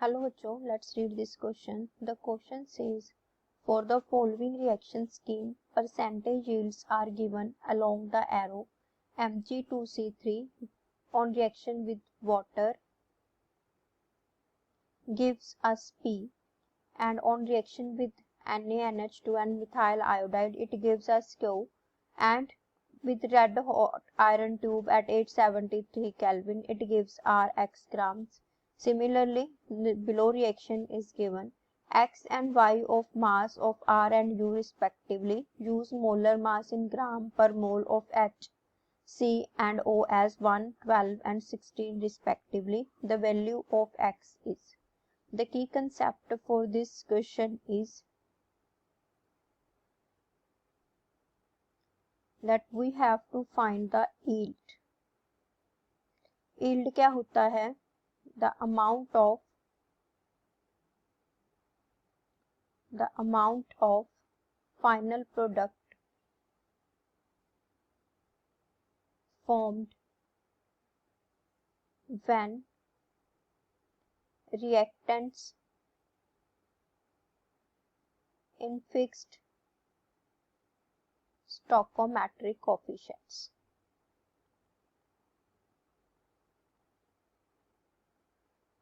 Hello bachcho, let's read this question. The question says, for the following reaction scheme, percentage yields are given along the arrow. Mg2C3 on reaction with water gives us P, and on reaction with NaNH2 and methyl iodide it gives us Q, and with red hot iron tube at 873 Kelvin it gives R x grams. Similarly, below reaction is given X and Y of mass of R and U respectively. Use molar mass in gram per mole of H, C and O as 1, 12 and 16 respectively. The value of X is. The key concept for this question is that we have to find the yield. Yield क्या होता है? The amount of final product formed when reactants in fixed stoichiometric coefficients.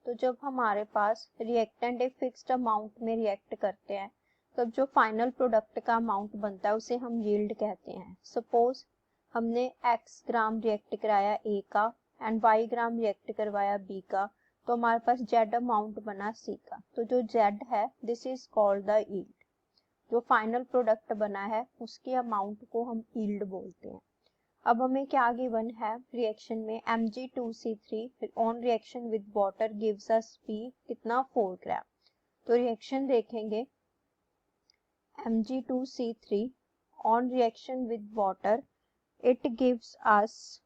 तो जब हमारे पास reactant एक fixed amount में react करते हैं तब जो फाइनल प्रोडक्ट का अमाउंट बनता है उसे हम यील्ड कहते हैं. सपोज हमने x ग्राम रिएक्ट कराया A का एंड y ग्राम रिएक्ट करवाया B का, तो हमारे पास z अमाउंट बना C का. तो जो z है this is called the yield. जो फाइनल प्रोडक्ट बना है उसके अमाउंट को हम यील्ड बोलते हैं. अब हमें क्या गिवन है रिएक्शन में Mg2C3 on reaction with water gives us P कितना 4 ग्राम. तो रिएक्शन देखेंगे Mg2C3 on reaction with water it gives us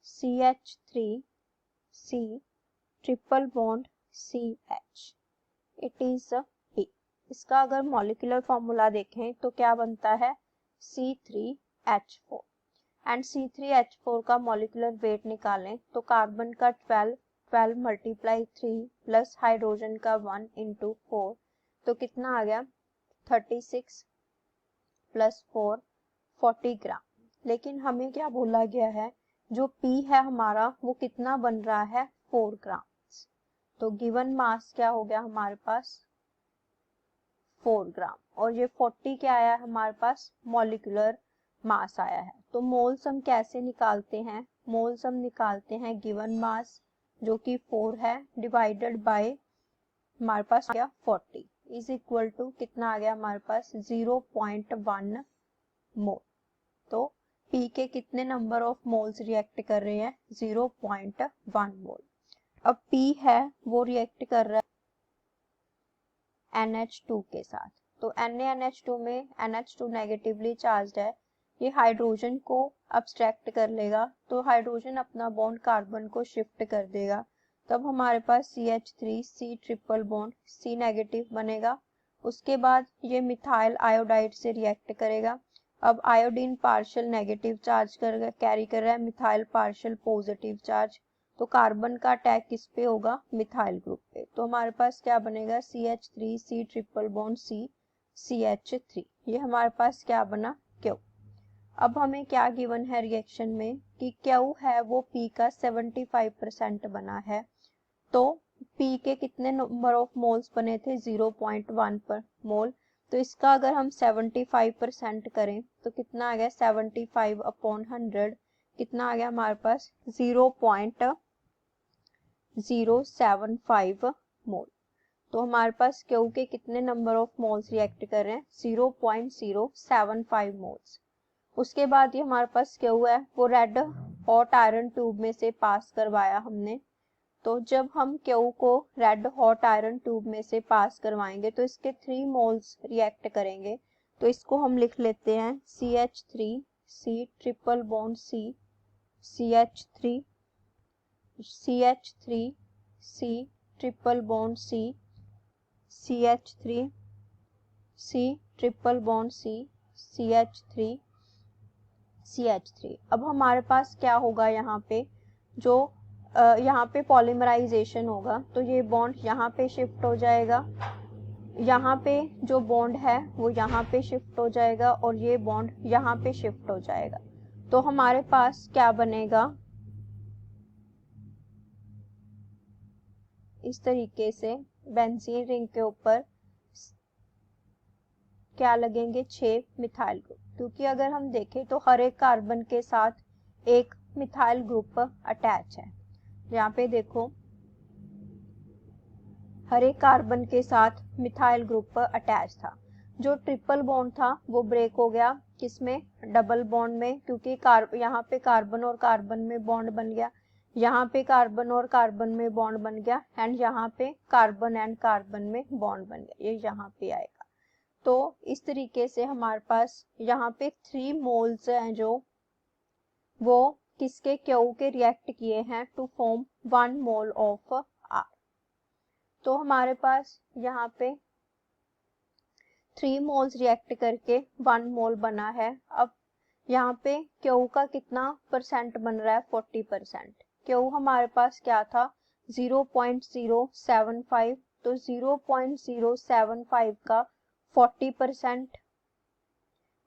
CH3C triple bond CH. It is P. इसका अगर मॉलिक्यूलर फॉर्मूला देखें तो क्या बनता है C3H4 एंड C3H4 का मॉलिक्यूलर वेट निकालें तो कार्बन का 12 मल्टीप्लाई 3 प्लस हाइड्रोजन का 1 इंटू 4 तो कितना आ गया 36 प्लस 4 40 ग्राम. लेकिन हमें क्या बोला गया है जो P है हमारा वो कितना बन रहा है 4 ग्राम. तो गिवन मास क्या हो गया हमारे पास 4 ग्राम और ये 40 क्या आया है हमारे पास मॉलिक्यूलर मास आया है. तो मोल्स हम कैसे निकालते हैं? मोल्स हम निकालते हैं गिवन मास जो कि 4 है डिवाइडेड बाय हमारे पास क्या 40 इज इक्वल टू कितना आ गया हमारे पास 0.1 मोल. तो P के कितने नंबर ऑफ मोल्स रिएक्ट कर रहे हैं 0.1 मोल. अब P है वो रिएक्ट कर रहा है NH2 के साथ. तो NaNH2 में NH2 नेगेटिवली चार्ज्ड है. ये हाइड्रोजन को अब्स्ट्रैक्ट कर लेगा तो हाइड्रोजन अपना बॉन्ड कार्बन को शिफ्ट कर देगा. तब हमारे पास CH3C triple bond C negative बनेगा. उसके बाद ये मिथाइल आयोडाइड से रिएक्ट करेगा. अब iodine partial negative charge carry कर रहा है, मिथाइल पार्शियल पॉजिटिव चार्ज. तो कार्बन का अटैक किस पे होगा मिथाइल ग्रुप पे. तो हमारे पास क्या बनेगा CH3C triple bond C CH3. ये हमारे पास क्या बना Q. अब हमें क्या गिवन है रिएक्शन में कि Q है वो P का 75% बना है. तो P के कितने नंबर ऑफ मोल्स बने थे 0.1 पर मोल. तो इसका अगर हम 75% करें तो कितना आ गया 75 अपॉन 100 कितना आ गया हमारे पास 0.075 मोल. तो हमारे पास Q के कितने नंबर ऑफ मोल्स रिएक्ट कर रहे हैं 0.075 मोल्स. उसके बाद ये हमारे पास Q है वो रेड हॉट आयरन ट्यूब में से पास करवाया हमने. तो जब हम Q को रेड हॉट आयरन ट्यूब में से पास करवाएंगे तो इसके 3 मोल्स रिएक्ट करेंगे. तो इसको हम लिख लेते हैं CH3C triple bond C CH3 CH3C triple bond C CH3C triple bond C CH3. अब हमारे पास क्या होगा यहाँ पे जो यहाँ पे पॉलीमराइजेशन होगा, तो ये बॉन्ड यहाँ पे शिफ्ट हो जाएगा, यहाँ पे जो बॉन्ड है वो यहाँ पे शिफ्ट हो जाएगा और ये बॉन्ड यहाँ पे शिफ्ट हो जाएगा। तो हमारे पास क्या बनेगा, इस तरीके से बेंजीन रिंग के ऊपर क्या लगेंगे, 6 मिथाइल ग्रुप, क्योंकि अगर हम देखें तो हर एक कार्बन के साथ एक मिथाइल ग्रुप अटैच है। यहाँ पे देखो हर एक कार्बन के साथ मिथाइल ग्रुप अटैच था। जो ट्रिपल बॉन्ड था वो ब्रेक हो गया, किसमें, डबल बॉन्ड में, क्योंकि यहाँ पे कार्बन और कार्बन में बॉन्ड बन गया, यहाँ पे कार्बन और कार्बन में बॉन्ड बन गया, एंड यहाँ पे कार्बन एंड कार्बन में बॉन्ड बन गया, ये यहाँ पे आएगा। तो इस तरीके से हमारे पास यहाँ पे 3 मोल्स हैं जो वो किसके, क्यू के रिएक्ट किए हैं to form 1 mole of R. तो हमारे पास यहाँ पे 3 मोल्स रिएक्ट करके 1 मोल बना है। अब यहाँ पे क्यू का कितना परसेंट बन रहा है, 40%। क्यू हमारे पास क्या था, 0.075, तो 0.075 का 40%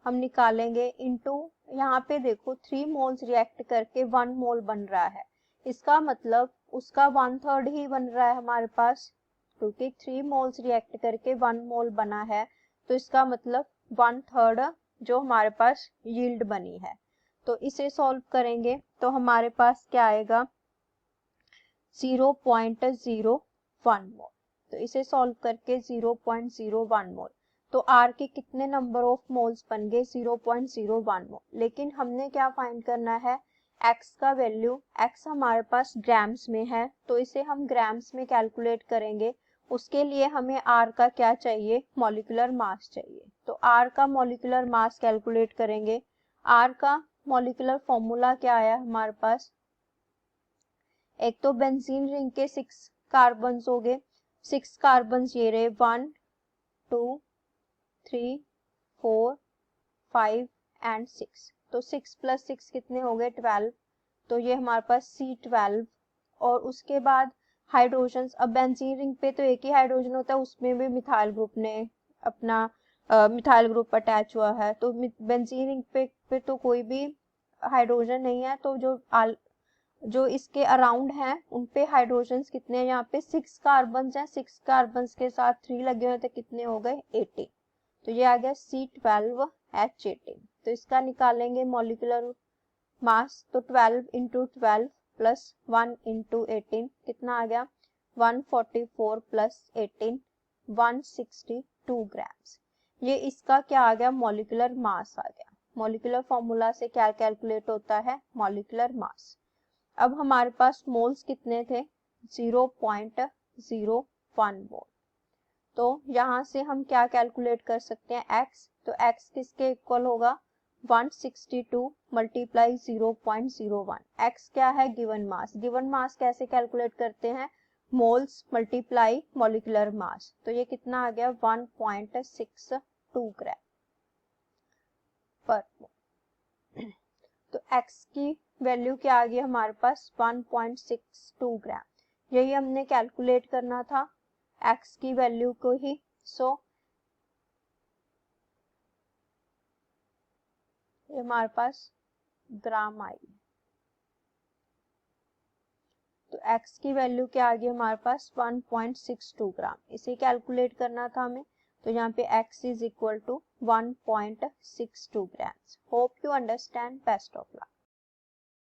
हम निकालेंगे इनटू, यहाँ पे देखो 3 मोल्स रिएक्ट करके 1 मोल बन रहा है, इसका मतलब उसका 1/3 ही बन रहा है हमारे पास, क्योंकि 3 मोल्स रिएक्ट करके 1 मोल बना है, तो इसका मतलब 1/3 जो हमारे पास यील्ड बनी है। तो इसे सॉल्व करेंगे तो हमारे पास क्या आएगा, 0.01 मोल। तो इसे सॉल्व करके 0.01 मोल, तो आर के कितने नंबर ऑफ मोल्स बन गए, 0.01 मोल। लेकिन हमने क्या फाइंड करना है, एक्स का वैल्यू, एक्स हमारे पास ग्राम्स में है, तो इसे हम ग्राम्स में कैलकुलेट करेंगे। उसके लिए हमें आर का क्या चाहिए, मॉलिक्यूलर मास चाहिए। तो आर का मॉलिक्यूलर मास कैलकुलेट करेंगे। आर का मॉलिक्यूलर फॉर्मूला क्या आया हमारे पास, एक तो बेंजीन रिंग के 6 कार्बन्स हो गए, 6 कार्बन्स ये रहे, 1 2 3 4 5 एंड 6, तो 6 + 6 कितने हो गए, 12, तो ये हमारे पास C12। और उसके बाद हाइड्रोजन, अब बेंजीन रिंग पे तो एक ही हाइड्रोजन होता है, उसमें भी मिथाइल ग्रुप ने अपना मिथाइल ग्रुप अटैच हुआ है, तो बेंजीन रिंग पे तो कोई भी हाइड्रोजन नहीं है, तो जो इसके अराउंड हैं उन पे हाइड्रोजन कितने हैं, यहाँ पे 6 कार्बन हैं, 6 कार्बन के साथ 3 लगे हुए थे, कितने हो गए, 18, तो ये आ गया C12H18। तो इसका निकालेंगे मॉलिक्यूलर मास, तो 12 × 12 + 1 × 18 कितना आ गया, 144 + 18 162 ग्राम्स। ये इसका क्या आ गया, मॉलिक्यूलर मास आ गया। मॉलिक्यूलर फॉर्मूला से क्या कैलकुलेट होता है, मॉलिक्यूलर मास। अब हमारे पास मोल्स कितने थे, 0.01 मोल। तो यहाँ से हम क्या कैलकुलेट कर सकते हैं, x, तो x किसके इक्वल होगा, 162 × 0.01। x क्या है, गिवन मास। गिवन मास कैसे कैलकुलेट करते हैं, मोल्स मल्टीप्लाई मॉलिक्यूलर मास, तो ये कितना आ गया, 1.62 ग्राम पर मोल। तो x की वैल्यू क्या आ गई हमारे पास, 1.62 ग्राम। यही हमने कैलकुलेट करना था x की वैल्यू को ही। सो ये हमारे पास ग्राम आई, तो x की वैल्यू क्या आ गई हमारे पास, 1.62 ग्राम। इसे कैलकुलेट करना था हमें, तो यहाँ पे x = 1.62 gram. Hope you understand, best of luck.